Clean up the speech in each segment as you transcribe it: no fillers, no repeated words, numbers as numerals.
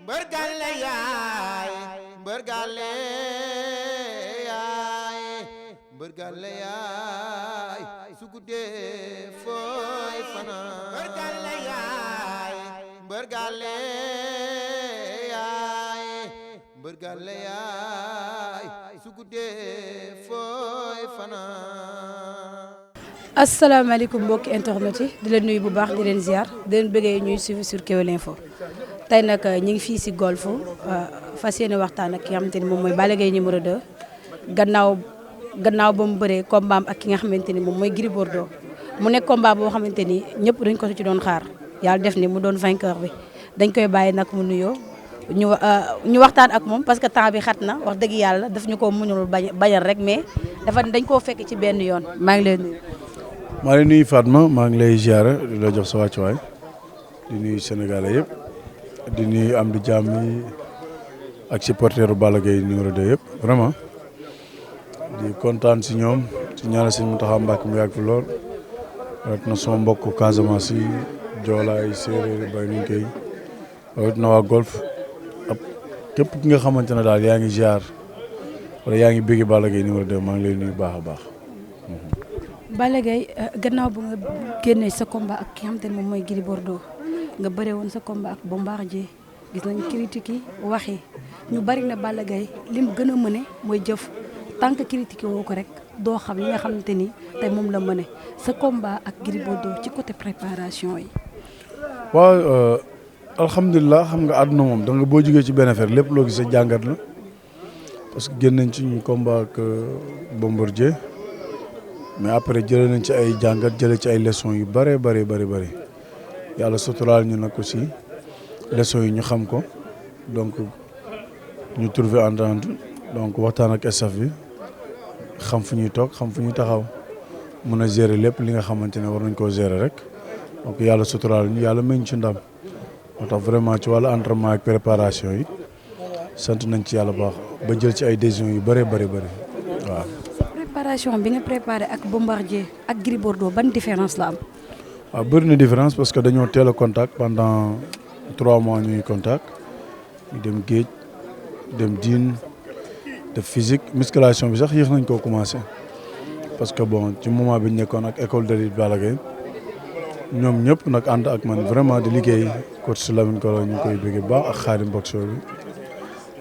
mbër gàlle yaay mbër gàlle yaay mbër gàlle yaay su guddee fooy fanaan mbër gàlle yaay mbër gàlle yaay mbër gàlle yaay su guddee fooy fanaan. asalaamaaleykum mbokki internet yi di leen nuyu bu baax di leen ziar di leen bëggee ñuy suivre sur Kewel Info tey nag ñu ngi fii si golf fas yéene waxtaan ak ki nga xamante ni moom mooy Balla Gaye numéro 2 gannaaw ba mu bëree combat am ak ki nga xamante ni moom mooy Gris Bordeaux mu nekk combat boo xamante ni ñëpp dañ ko ci doon xaar yàlla def ni mu doon vainqueur bi dañ koy bàyyi nag mu nuyoo ñu waxtaan ak moom parce que temps bi xat na wax dëgg yàlla daf ñu ko mënul bañal rek mais dañ koo fekk ci benn yoon maa ngi lay nuyu. maa ngi nuyu Fatma maa ngi lay ziara di la jox sa wàccuwaay di nuyu Sénégalais yëpp di nuyu am di jàmm yi ak supporteru Balla Gaye numéro 2 yëpp vraiment di kontaan si ñoom si ñaanal si Mountakha Mbacké mu yàgg fi lool rawat na sama mbokk Casamance yi Joolaay séeréer yi bay nuñ koy rawat na waa golf ab képp ki nga xamante ne daal yaa ngi ziar wala yaa ngi bëgg Balla Gaye numéro 2 maa ngi lay nuyu baax a baax. Balla Gaye gannaaw ba nga génnee sa combat ak ki nga xamante ne moom mooy Gris Bordeaux nga bëre woon sa combat ak Bombardier gis nañu critique yi waxee ñu bari na Balla Gaye lim gën a mëne mooy jëf tant que critique woo ko rek doo xam li nga xamante ni tey moom la mëne sa combat ak Gris Bordeaux ci côté préparation yi. waaw alhamdulilah xam nga àdduna moom da nga boo jógee ci benn affaire lépp loo gis sa jàngat la parce que génn nañ ci ñu combat ak Bombardier mais après jëlee nañ ci ay jàngat jëlee ci ay leçons yu bëree bëri yàlla suturaal ñu nag aussi leçons yi ñu xam ko donc ñu trouver entente donc waxtaan ak staff bi xam fu ñuy toog xam fu ñuy taxaw mën a gérer lépp li nga xamante ne war nañ koo gérer rek donc yàlla suturaal ñu yàlla may ñu ci ndam moo tax vraiment ci wàllu entraînement ak préparation yi sant nañ ci yàlla baax ba jël ci ay décisions yu bëree bëri waaw. préparation bi nga préparé ak Bombardier ak Gris Bordeaux ban différence la am. waaw bëri na différence parce que dañoo teel a contact pendant 3 mois ñuy contact ñu dem géej dem diin def physique musculation bi sax yéex nañ koo commencé parce que bon ci moment bi ñu nekkoon ak école de lutte Balla Gaye ñoom ñëpp nag ànd ak man vraiment di liggéey coach Lamine Kolo ñu koy bëgg bu baax ak Xaadim boxeur bi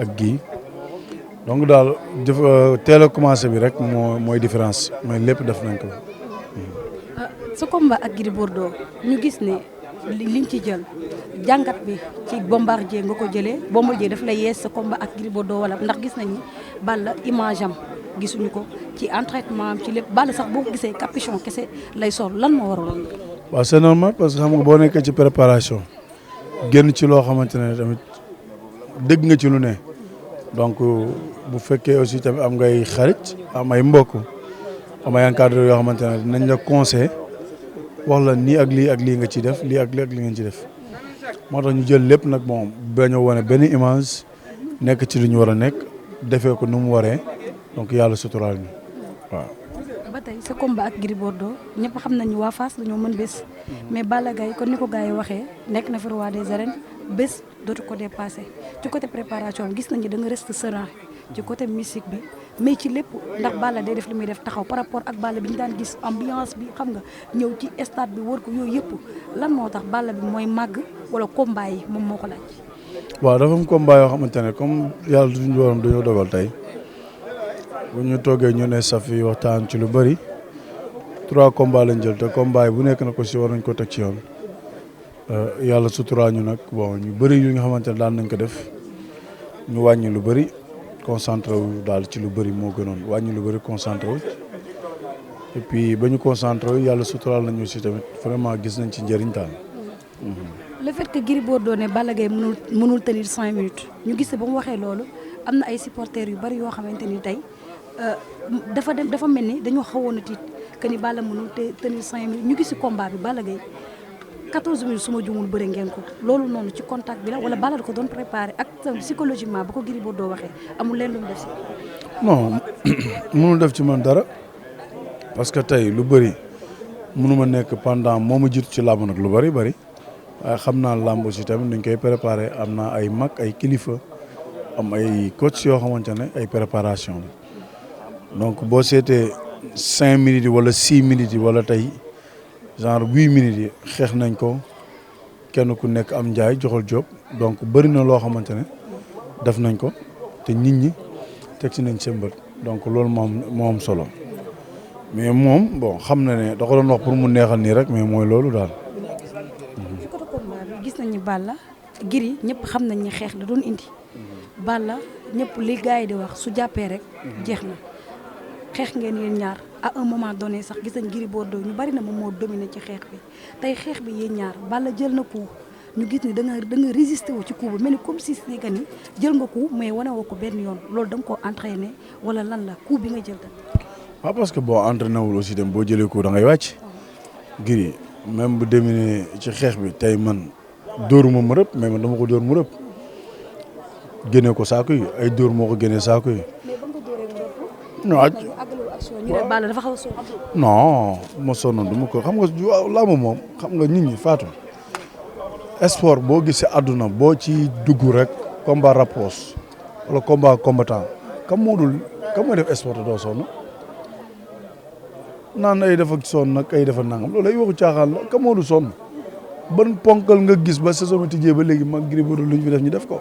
ak Guy donc daal teel a commencé bi rek mooy différence mais lépp def nañ ko. sa combat ak Gris Bordeaux ñu gis ne liñ ci jël jàngat bi ci Bombardier nga ko jëlee Bombardier daf lay yees sa combat ak Gris Bordeaux wala ndax gis nañ ni Balla image am gisuñu ko ci entraînement am ci lépp Balla sax boo ko gisee capuchon kese lay sol lan moo waraloon. waaw c'est normal parce que xam nga boo nekkee ci préparation génn ci loo xamante ne tamit dégg nga ci lu ne donc bu fekkee aussi tamit am ngay xarit am ay mbokk am ay encadreur yoo xamante ne dinañ la conseil wax la nii ak lii nga ci def lii ak lii ngeen ci def moo tax ñu jël lépp nag moom bañoo wane benn image nekk ci li ñu war a nekk defee ko nu mu waree donc yàlla suturaal ñu waaw. ba tey sa combat ak Gris Bordeaux ñëpp xam nañu waa Fass dañoo mën bés mais Balla Gaye kon ni ko gars yi waxee nekk na fi roi des arènes bés dootu ko dépassé ci côté préparation gis nañu da nga reste serein ci côté musique bi mais ci lépp ndax Balla day def li muy def taxaw par rapport ak Balla bi ñu daan gis ambiance bi xam nga ñëw ci stade bi wër ko yooyu yëpp lan moo tax Balla bi mooy màgg wala combat yi moom moo ko laaj. waaw dafa am combat yoo xamante ne comme yàlla duñu waroon dañoo dogal tey bu ñu toogee ñu ne saf yi waxtaan ci lu bëri 3 combats lañ jël te combat yi bu nekk na ko si war nañ ko teg ci yoon yàlla suturaa ñu nag bon ñu bëri yu nga xamante ne daan nañ ko def ñu wàññi lu bëri concentré wu daal ci lu bëri moo gënoon wàññi lu bëri concentré wu et puis ba ñu concentré wu yàlla suturaal nañu aussi tamit vraiment gis nañ ci njëriñ daal. le fait que Gris Bordeaux ne Balla Gaye mënul tenir 5 minutes ñu gis ba mu waxee loolu am na ay supporters yu bari yoo xamante ni tey dafa mel ni dañoo xawoon a tiit que ni Balla mënul tenir 5 minutes ñu gis ci combat bi Balla Gaye 14 minutes su ma jumul bëre ngeen ko loolu noonu ci contact bi la wala Balla da ko doon préparé ak psychologiquement ba ko Gris Bordeaux waxee amul leen lu mu def si. non mënul def ci man dara parce que tey lu bëri mënuma nekk pendant moo ma jiitu ci làmb nag lu bëri waaye xam naa làmb aussi tamit nuñ koy préparé am na ay mag ay kilifa am ay coach yoo xamante ne ay préparation la donc boo seetee 5 minutes yi wala 6 minutes yi wala tey genre 8 minutes yi xeex nañ ko kenn ku nekk am njaay joxal jóob donc bëri na loo xamante ne def nañ ko te nit ñi teg ci nañ seen bët donc loolu moo am solo mais moom bon xam na ne da ko doon wax pour mu neexal nii rek mais mooy loolu daal. ci côté combat bi gis nañu Balla Gris ñëpp xam nañ ni xeex da doon indi Balla ñëpp li gars yi di wax su jàppee rek jeex na xeex ngeen yéen ñaar à un moment donné sax gis nañ Gris Bordeaux ñu bari na moom moo dominé ci xeex bi tey xeex bi yéen ñaar Balla jël na coup ñu gis ni da nga résister wu ci coup bi mel ni comme si que ni jël nga coup mais wane woo ko benn yoon loolu da nga koo entraîné wala lan la coup bi nga jël tamit. waaw parce que boo entraîné wul aussi dem boo jëlee coup da ngay wàcc. Gris même bu demee ci xeex bi tey man dóoruma mu rëpp mais man dama ko dóor mu rëpp génne ko saako yi ay dóor moo ko génnee saako yi. mais ba nga dóoree mu non action ñu ne Balla dafa xaw a sonn. non ma sonnoon du ma ko xam nga làmb moom xam nga nit ñi faatu sport boo gisee àdduna boo ci dugg rek combat rapproche wala combat combattant kam moo def sport te doo sonn naan ay dafa sonn nag ay dafa nangam loolu ay waxu caaxaan la kam moo du sonn ban ponkal nga gis ba saison bi tijjee ba léegi mag Gris Bordeaux lu ñu fi def ñu def ko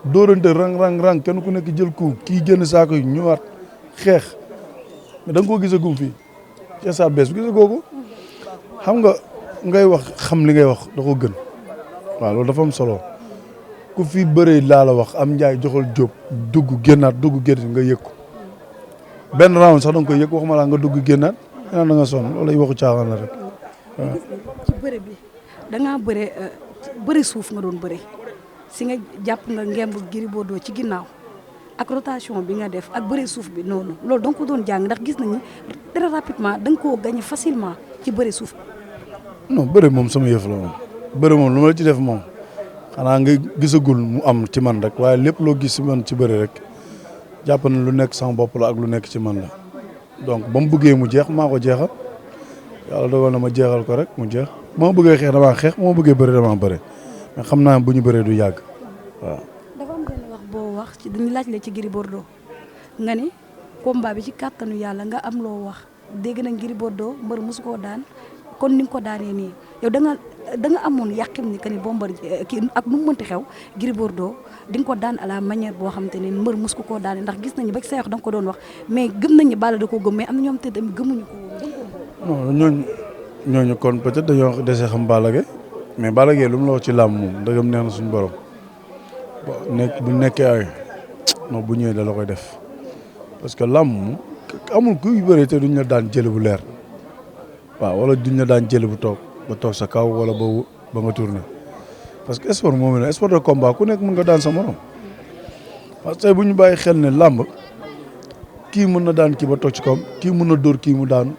dóorante rang kenn ku nekk jël ko kii génn saako yi ñëwaat xeex mais da nga koo gisagum fii ci sa bees bi gisagoo ko xam nga ngay wax xam li ngay wax da ko gën waaw loolu dafa am solo ku fi bëree laa la wax am njaay joxal jóob dugg génnaat nga yëg ko benn round sax da nga koy yëg waxuma laa nga dugg génnaat da nga sonn loolu ay waxu caaxaan la rek waaw. ci bëre bi da ngaa bëre suuf nga doon bëre si nga jàpp nga ngemb Gris Bordeaux ci ginnaaw ak rotation bi nga def ak bëre suuf bi noonu loolu da nga ko doon jàng ndax gis nañu très rapidement da nga koo gagné facilement ci bëre suuf. non bëre moom sama yëf la moom bëre moom lu ma la ci def moom xanaa nga gisagul mu am ci man rek waaye lépp loo gis ci man ci bëre rek jàpp na lu nekk sama bopp la ak lu nekk ci man la donc ba mu bëggee mu jeex maa ko jeexal yàlla dogal na ma jeexal ko rek mu jeex ba ma bëggee xeex damaa xeex ba ma bëggee bëre damaa bëre mais xam naa bu ñu bëree du yàgg waaw. dafa am benn wax boo wax ci dañu laaj la ci Gris Bordeaux nga ni combat bi ci kàttanu yàlla nga am loo wax dégg nañ Gris Bordeaux mbër mosu koo daan kon ni nga ko daanee nii yow da nga amoon yàqim ni que ni Bombardier kii ak nu mu mënti xew Gris Bordeaux di nga ko daan à la manière boo xam te ne mbër mos ko koo daanee ndax gis nañu ba say wax da nga ko doon wax mais gëm nañu Balla da koo gëm mais am na ñoom te tamit gëmuñu ko woon. non ñooñu kon peut-être dañoo dese xam Balla Gaye mais Balla Gaye lu mu la wax ci làmb moom dëggam neex na suñu borom bu nekkee ay non bu ñëwee da la koy def parce que làmb moom amul kuy bëre te duñ la daan jël bu leer. waaw wala duñ la daan jël bu toog ba toog sa kaw wala ba nga tourné parce que sport moom la sport de combat ku nekk mën nga daan sa morom parce que bu ñu bàyyi xel ne làmb kii mën na daan kii ba toog ci kawam kii mën na dóor kii mu daanu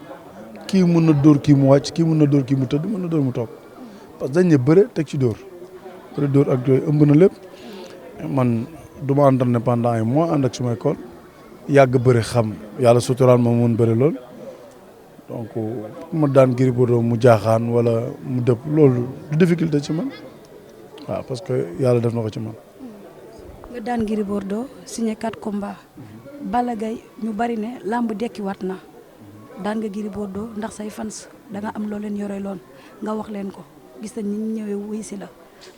kii mën na dóor kii mu wàcc kii mën na dóor kii mu tëdd mën na dóor mu toog parce que dañ ne bëre teg ci dóor bëre dóor ak dóor ëmb na lépp man du ma entraîné pendant ay mois ànd ak sumay école yàgg bëre xam yàlla suturaal ma mën bëre lool. donc ma daan Gris Bordeaux mu jaaxaan wala mu dëpp loolu du difficulté ci man waaw parce que yàlla def na ko ci man. nga daan Gris Bordeaux signé 4 combats Balla Gaye ñu bari ne làmb dekkiwaat na daan nga Gris Bordeaux ndax say fans da nga am loo leen yore loon nga wax leen ko gis nañ ni ñu ñëwee wuy si la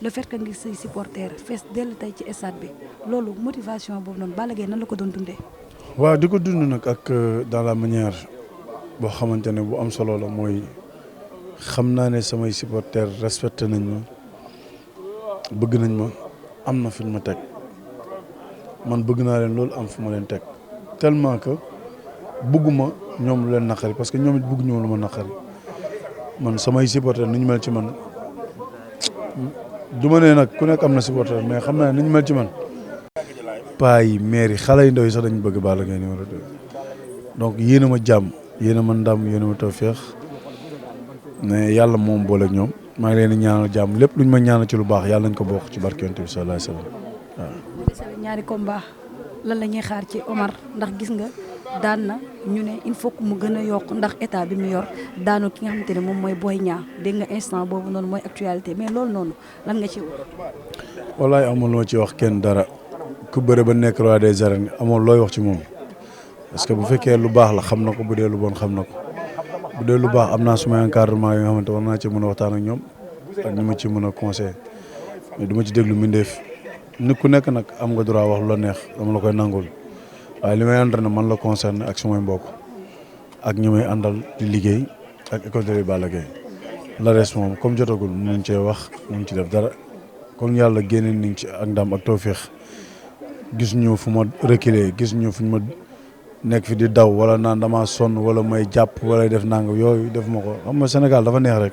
le fait que ngir say supporter fees dell tey ci stade bi loolu motivation boobu noonu Balla Gaye nan la ko doon dundee. waaw di ko dund nag ak dans la manière. boo xamante ne bu am solo la mooy xam naa ne samay supporters respecté nañ ma bëgg nañ ma am na fuñ ma teg man bëgg naa leen loolu am fu ma leen teg tellement que bëgguma ñoom lu leen naqari parce que ñoom it bëgg ñoom lu ma naqari man samay supporters ni ñu mel ci man du ma ne nag ku nekk am na supporter mais xam naa ne ni ñu mel ci man paa yi maire yi xale yu ndaw yi sax dañu bëgg Balla Gaye numéro 2 donc yéen a ma jàmm yéen a ma ndam yéen a ma tawfeex mais yàlla moom boole ak ñoom maa ngi leen di ñaanal jàmm lépp luñ ma ñaanal ci lu baax yàlla nañ ko bokk ci barke Yonent bi sallallahu alayhi wa sallam waaw. ñaari combat lan la ñuy xaar ci Omar ndax gis nga daan na ñu ne il faut que mu gën a yokk ndax état bi mu yor daanu ki nga xamante ne moom mooy Boy Niang dégg nga instant boobu noonu mooy actualité mais loolu noonu lan nga ci wax. wallaay amul loo ci wax kenn dara ku bëre ba nekk roi des arènes amul looy wax ci moom parce que bu fekkee lu baax la xam na ko bu dee lu bon xam na ko bu dee lu baax am naa sumay encadrement yi nga xamante war naa ci mën a waxtaan ak ñoom ak ñi ma ci mën a conseiller mais du ma ci déglu mbindeef nit ku nekk nag am nga droit wax lu la neex dama la koy nangul waaye li may entraîné man la concerné ak sumay mbokk ak ñi may àndal di liggéey ak école de Balla Gaye la res moom comme jotagul mënuñ cee wax mënuñ ci def dara comme yàlla génne nañ ci ak ndam ak tawféex gis ñu fu ma reculer gis ñu fu ma nekk fi di daw wala naan dama sonn wala may jàpp wala def nang yooyu def ma ko xam nga Sénégal dafa neex rek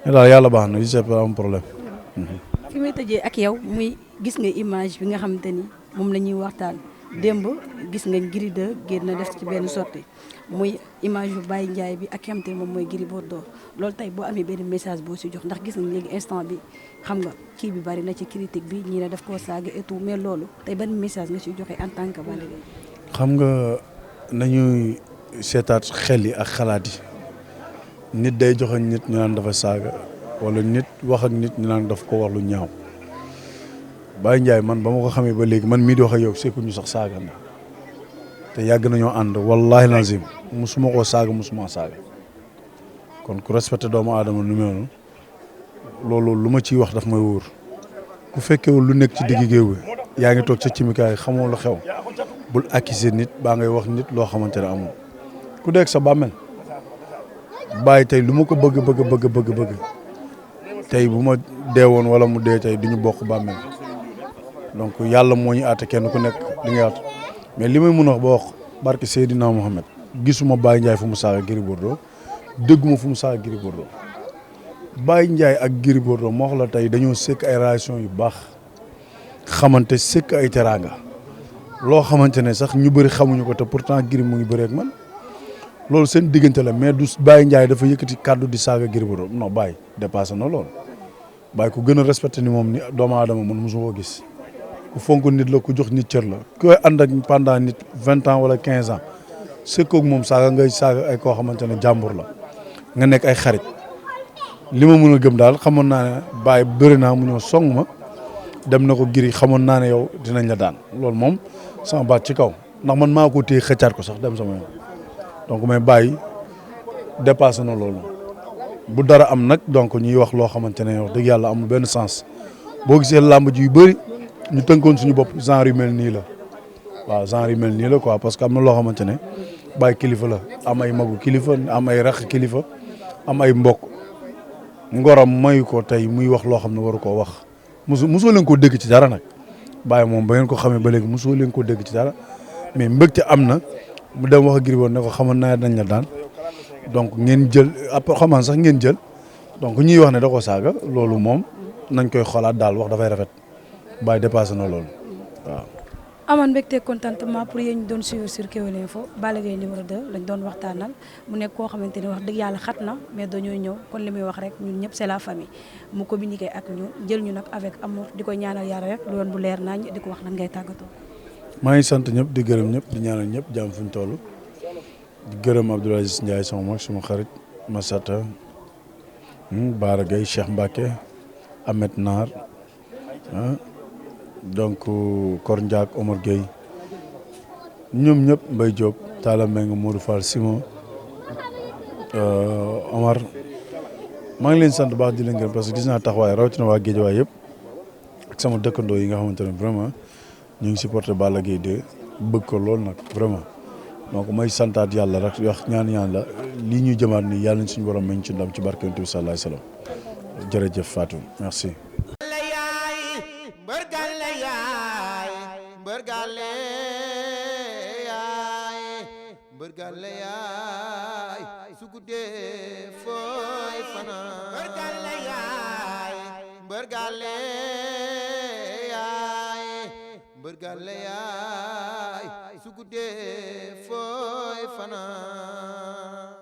mais daal yàlla baax na je pas am problème. fi may tëjee ak yow muy gis nga image bi nga xamante ni moom la ñuy waxtaan démb gis nga Gris 2 génn na def ci benn sortie muy image yu Baye Ndiaye bi ak ki nga xamante ni moom mooy Gris Bordeaux loolu tey boo amee benn message boo si jox ndax gis nañ léegi instant bi xam nga kii bi bari na ci critique bi ñii ne daf koo saaga et tout mais loolu tey ban message nga si joxe en tant que Balla Gaye. xam nga nañuy seetaat xel yi ak xalaat yi nit day joxe nit ñu naan dafa saaga wala nit wax ak nit ñu naan daf ko wax lu ñaaw Baye Ndiaye man ba ma ko xamee ba léegi man mii di wax ak yow sekkuñu sax saaga na te yàgg nañoo ànd wallahi lazim musuma koo saaga musuma saaga kon ku respecté doomu aadama nu mel loolu lu ma ciy wax daf may wóor ku fekkewul lu nekk ci digg géew bi yaa ngi toog sa cimikaay xamoo lu xew bul accuser nit baa ngay wax nit loo xamante ne amul ku dekk sa bàmmeel Baye tey lu ma ko bëgg tey bu ma dee woon wala mu dee tey du ñu bokk bàmmeel donc yàlla moo ñu àtte kenn ku nekk li nga àtte mais li may mun a wax ba wax barke Seydina Mohamed gisuma Baye Ndiaye fu mu saaga Gris Bordeaux dégguma fu mu saaga Gris Bordeaux Baye Ndiaye ak Gris Bordeaux moo wax la tey dañoo sekk ay relation yu baax xamante sekk ay teraanga loo xamante ne sax ñu bëri xamuñu ko te pourtant Gris mu ngi bëri ak man loolu seen diggante la mais du Baye Ndiaye dafa yëkkati kàddu di saaga Gris Bordeaux non Baye dépassé na loolu Baye ku gën a respecté ni moom ni doomu aadama man mosu koo gis ku fonk nit la ku jox nit cër la ku koy ànd ak pendant nit 20 ans wala 15 ans sëkkoog moom saaga ngay saaga ay koo xamante ne jàmbur la nga nekk ay xarit li ma mën a gëm daal xamoon naa ne Baye bëri naa mu ñëw song ma dem na ko Gris xamoon naa ne yow dinañ la daan loolu moom sama baat ci kaw ndax man maa ko téye xëccaat ko sax dem sama yoon donc mais Baye dépassé na loolu bu dara am nag donc ñuy wax loo xamante ne wax dëgg yàlla amul benn sens boo gisee làmb ji yu bëri ñu tënkoon suñu bopp genre yu mel nii la waaw genre yu mel nii la quoi parce que am na loo xamante ne Baye kilifa la am ay magu kilifa am ay rax kilifa am ay mbokk ngoram mayu ko tey muy wax loo xam ne waru koo wax mosoo leen koo dégg ci dara nag Baye moom ba ngeen ko xamee ba léegi mosoo leen koo dégg ci dara mais mbégte am na mu dem wax ak Gris Bordeaux ne ko xamoon naa dañ la daan donc ngeen jël après xamaan sax ngeen jël donc ñuy wax ne da ko saaga loolu moom nañ koy xoolaat daal wax dafay rafet Baye dépassé na loolu waaw. amoon mbégte contentement pour yéen ñu doon suivre sur Kewel Info Balla Gaye numéro 2 lañ doon waxtaanal mu nekk koo xamante ni wax dëgg yàlla xat na mais dañoo ñëw kon li muy wax rek ñun ñëpp c'est la famille mu communiqué ak ñun jël ñu nag avec amour di ko ñaanal yàlla rek lu yoon bu leer nañ di ko wax lan ngay tàggatoo. maa ngi sant ñëpp di gërëm ñëpp di ñaanal ñëpp jàmm fu ñu toll di gërëm Abdoul Aziz Ndiaye sama mag suma xarit Massata Baara Gueye Cheikh Mbacke Ahmed Naar donc Kor Ndiak Omar Gueye ñoom ñëpp Mbaye Diop Talla Mbengue Modou Fall Simon Omar maa ngi leen sant baax di leen gërëm parce que gis naa taxawaay rawatina waa Guédiawaye yëpp ak sama dëkkandoo yi nga xamante ne vraiment ñu ngi supporté Balla Gaye 2 bëgg ko lool nag vraiment donc may santaat yàlla rek wax ñaan la lii ñuy jëmaat nii yàlla nañ suñu borom mañ ci ndam ci barke Yonent bi sallallahu alayhi wasallam jërëjëf Fatou merci. Mbërgale yaay su guddee fooy fanaan mbërgale yaay mbërgale yaay mbërgale yaay su guddee fooy fanaan